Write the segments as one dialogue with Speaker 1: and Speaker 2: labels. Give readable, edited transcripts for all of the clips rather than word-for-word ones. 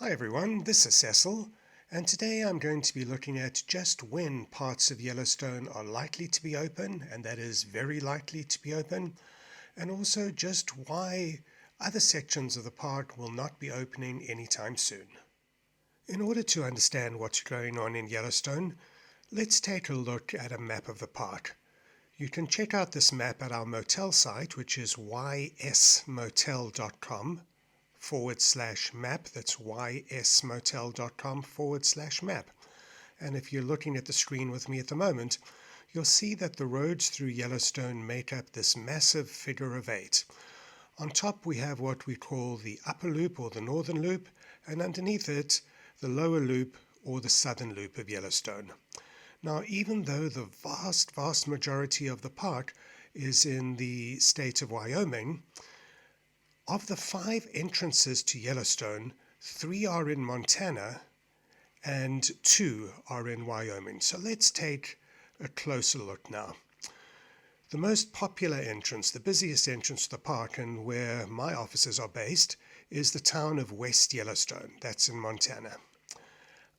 Speaker 1: Hi everyone, this is Cecil, and today I'm going to be looking at just when parts of Yellowstone are likely to be open, and that is very likely to be open, and also just why other sections of the park will not be opening anytime soon. In order to understand what's going on in Yellowstone, let's take a look at a map of the park. You can check out this map at our motel site, which is ysmotel.com/map. That's ysmotel.com/map. And if you're looking at the screen with me at the moment, you'll see that the roads through Yellowstone make up this massive figure of 8. On top we have what we call the upper loop or the northern loop, and underneath it the lower loop or the southern loop of Yellowstone. Now, even though the vast majority of the park is in the state of Wyoming, of the 5 entrances to Yellowstone, 3 are in Montana and 2 are in Wyoming. So let's take a closer look now. The most popular entrance, the busiest entrance to the park, and where my offices are based, is the town of West Yellowstone. That's in Montana.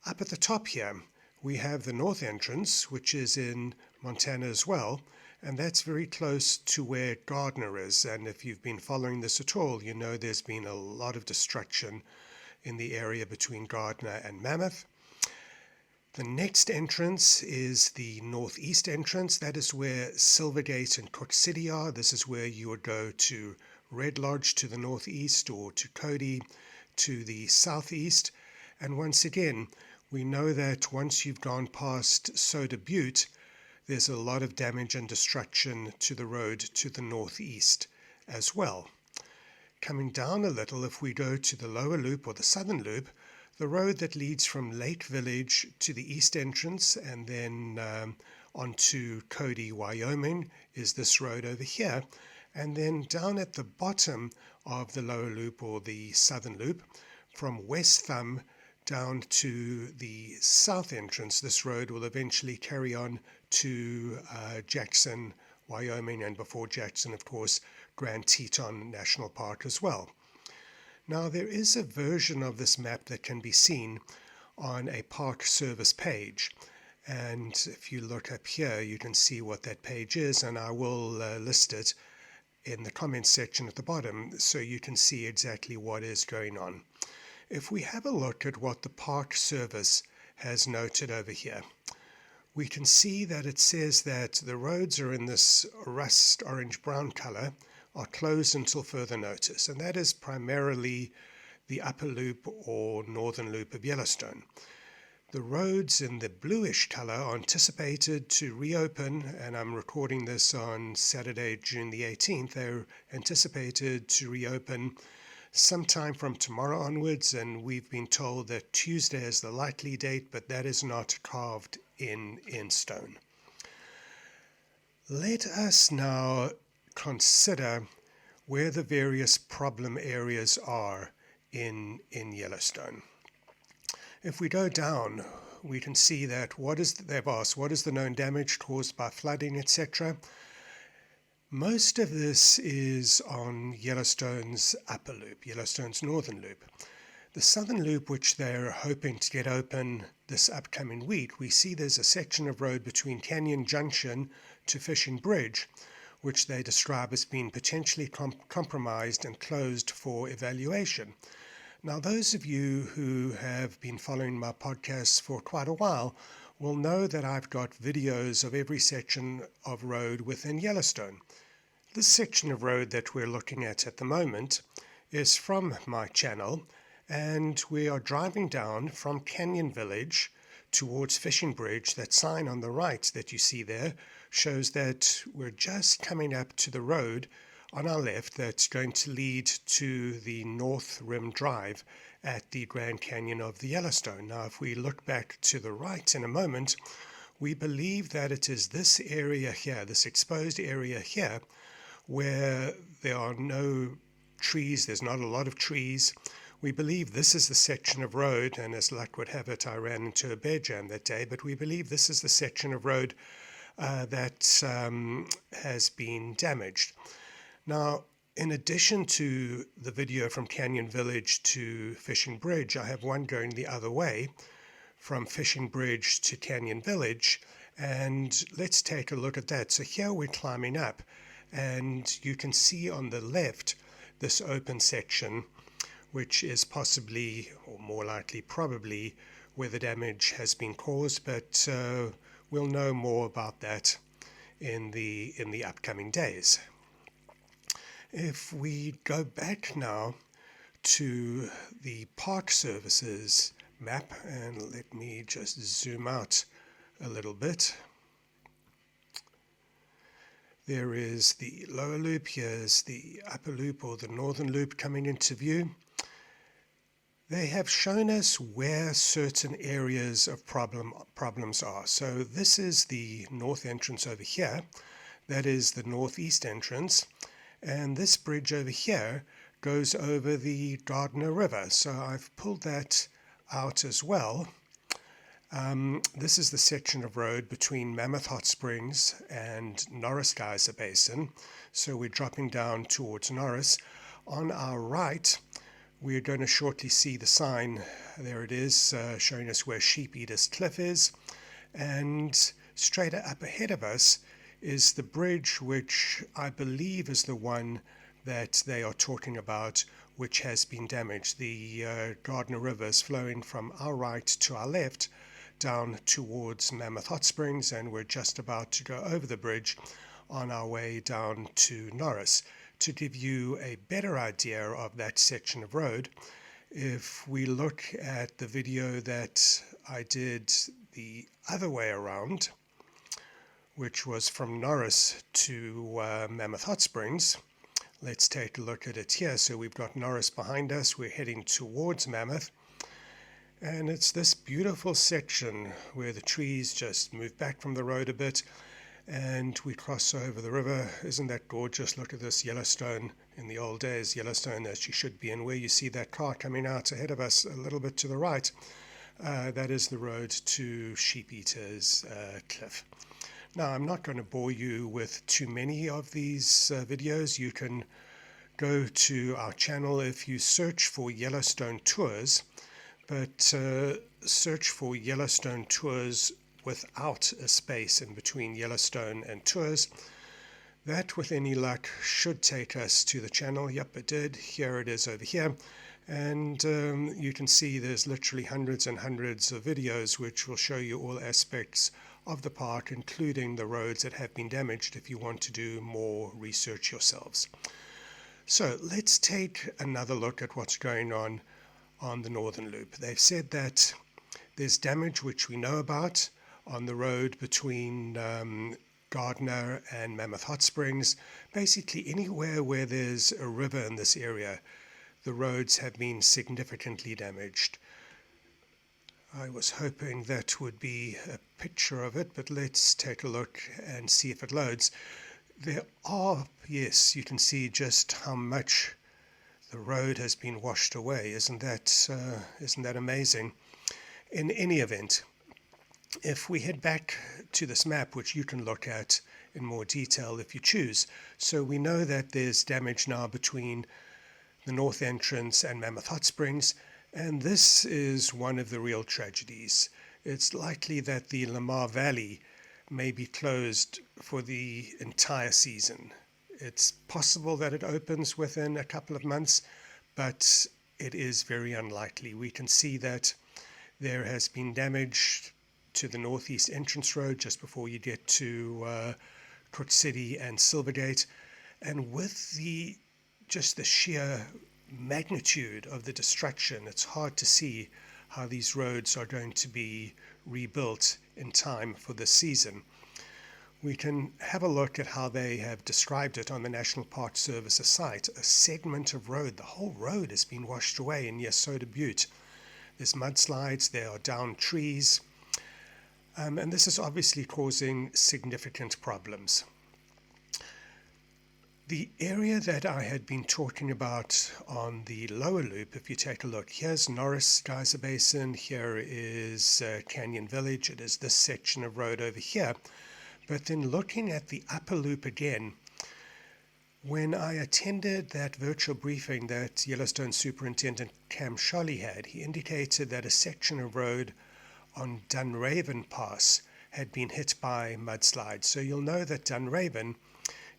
Speaker 1: Up at the top here, we have the north entrance, which is in Montana as well, and that's very close to where Gardner is. And if you've been following this at all, you know there's been a lot of destruction in the area between Gardner and Mammoth. The next entrance is the northeast entrance. That is where Silvergate and Cook City are. This is where you would go to Red Lodge to the northeast, or to Cody to the southeast. And once again, we know that once you've gone past Soda Butte, there's a lot of damage and destruction to the road to the northeast as well. Coming down a little, if we go to the lower loop or the southern loop, the road that leads from Lake Village to the east entrance and then onto Cody, Wyoming, is this road over here. And then down at the bottom of the lower loop or the southern loop, from West Thumb down to the south entrance, this road will eventually carry on to Jackson, Wyoming, and before Jackson, of course, Grand Teton National Park as well. Now, there is a version of this map that can be seen on a Park Service page, and if you look up here, you can see what that page is, and I will list it in the comments section at the bottom so you can see exactly what is going on. If we have a look at what the Park Service has noted over here, we can see that it says that the roads are in this rust orange-brown color, are closed until further notice, and that is primarily the upper loop or northern loop of Yellowstone. The roads in the bluish color are anticipated to reopen, and I'm recording this on Saturday, June the 18th. They're anticipated to reopen sometime from tomorrow onwards, and we've been told that Tuesday is the likely date, but that is not carved in stone. Let us now consider where the various problem areas are in Yellowstone. If we go down, we can see that they've asked, what is the known damage caused by flooding, etc.? Most of this is on Yellowstone's upper loop, Yellowstone's northern loop. The southern loop, which they're hoping to get open this upcoming week, we see there's a section of road between Canyon Junction to Fishing Bridge, which they describe as being potentially compromised and closed for evaluation. Now, those of you who have been following my podcasts for quite a while will know that I've got videos of every section of road within Yellowstone. This section of road that we're looking at the moment is from my channel, and we are driving down from Canyon Village towards Fishing Bridge. That sign on the right that you see there shows that we're just coming up to the road on our left that's going to lead to the North Rim Drive at the Grand Canyon of the Yellowstone. Now, if we look back to the right in a moment, we believe that it is this area here, this exposed area here, where there are no trees, there's not a lot of trees. We believe this is the section of road, and as luck would have it, I ran into a bear jam that day, but we believe this is the section of road that has been damaged. Now, In addition to the video from Canyon Village to Fishing Bridge, I have one going the other way from Fishing Bridge to Canyon Village, and let's take a look at that. So here we're climbing up, and you can see on the left this open section, which is possibly, or more likely probably, where the damage has been caused, but we'll know more about that in the upcoming days. If we go back now to the Park Services map, and let me just zoom out a little bit. There is the lower loop, here's the upper loop or the northern loop coming into view. They have shown us where certain areas of problems are. So this is the north entrance over here. That is the northeast entrance. And this bridge over here goes over the Gardner River. So I've pulled that out as well. This is the section of road between Mammoth Hot Springs and Norris Geyser Basin. So we're dropping down towards Norris. On our right, we're going to shortly see the sign. There it is, showing us where Sheep Eaters Cliff is. And straight up ahead of us is the bridge, which I believe is the one that they are talking about, which has been damaged. The Gardner River is flowing from our right to our left down towards Mammoth Hot Springs, and we're just about to go over the bridge on our way down to Norris. To give you a better idea of that section of road, if we look at the video that I did the other way around, which was from Norris to Mammoth Hot Springs, let's take a look at it here. So we've got Norris behind us, we're heading towards Mammoth, and it's this beautiful section where the trees just move back from the road a bit and we cross over the river. Isn't that gorgeous? Look at this Yellowstone, in the old days, Yellowstone as you should be. And where you see that car coming out ahead of us a little bit to the right, that is the road to Sheep Eaters Cliff. Now, I'm not going to bore you with too many of these videos. You can go to our channel if you search for Yellowstone Tours, but search for Yellowstone Tours without a space in between Yellowstone and Tours. That, with any luck, should take us to the channel. Yep, it did. Here it is over here. And you can see there's literally hundreds and hundreds of videos which will show you all aspects of the park, including the roads that have been damaged, if you want to do more research yourselves. So let's take another look at what's going on the Northern Loop. They've said that there's damage which we know about on the road between Gardner and Mammoth Hot Springs. Basically anywhere where there's a river in this area, the roads have been significantly damaged. I was hoping that would be a picture of it, but let's take a look and see if it loads. There are, yes, you can see just how much the road has been washed away. Isn't that amazing? In any event, if we head back to this map, which you can look at in more detail if you choose, so we know that there's damage now between the north entrance and Mammoth Hot Springs, and this is one of the real tragedies. It's likely that the Lamar Valley may be closed for the entire season. It's possible that it opens within a couple of months, but it is very unlikely. We can see that there has been damage to the northeast entrance road just before you get to Cook City and Silvergate, and with the sheer magnitude of the destruction, it's hard to see how these roads are going to be rebuilt in time for this season. We can have a look at how they have described it on the National Park Service's site. A segment of road, the whole road has been washed away in Yellowstone Butte. There's mudslides, there are downed trees, and this is obviously causing significant problems. The area that I had been talking about on the lower loop, if you take a look, here's Norris Geyser Basin, here is Canyon Village, it is this section of road over here. But then looking at the upper loop again, When I attended that virtual briefing that Yellowstone Superintendent Cam Sholly had, he indicated that a section of road on Dunraven Pass had been hit by mudslides. So you'll know that Dunraven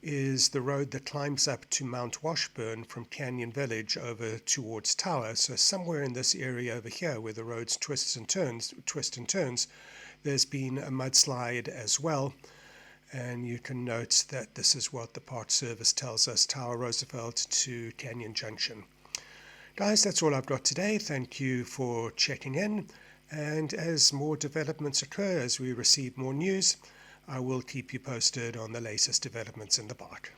Speaker 1: is the road that climbs up to Mount Washburn from Canyon Village over towards Tower. So somewhere in this area over here where the roads twist and turns, there's been a mudslide as well. And you can note that this is what the Park Service tells us, Tower Roosevelt to Canyon Junction. Guys, that's all I've got today. Thank you for checking in. And as more developments occur, as we receive more news, I will keep you posted on the latest developments in the park.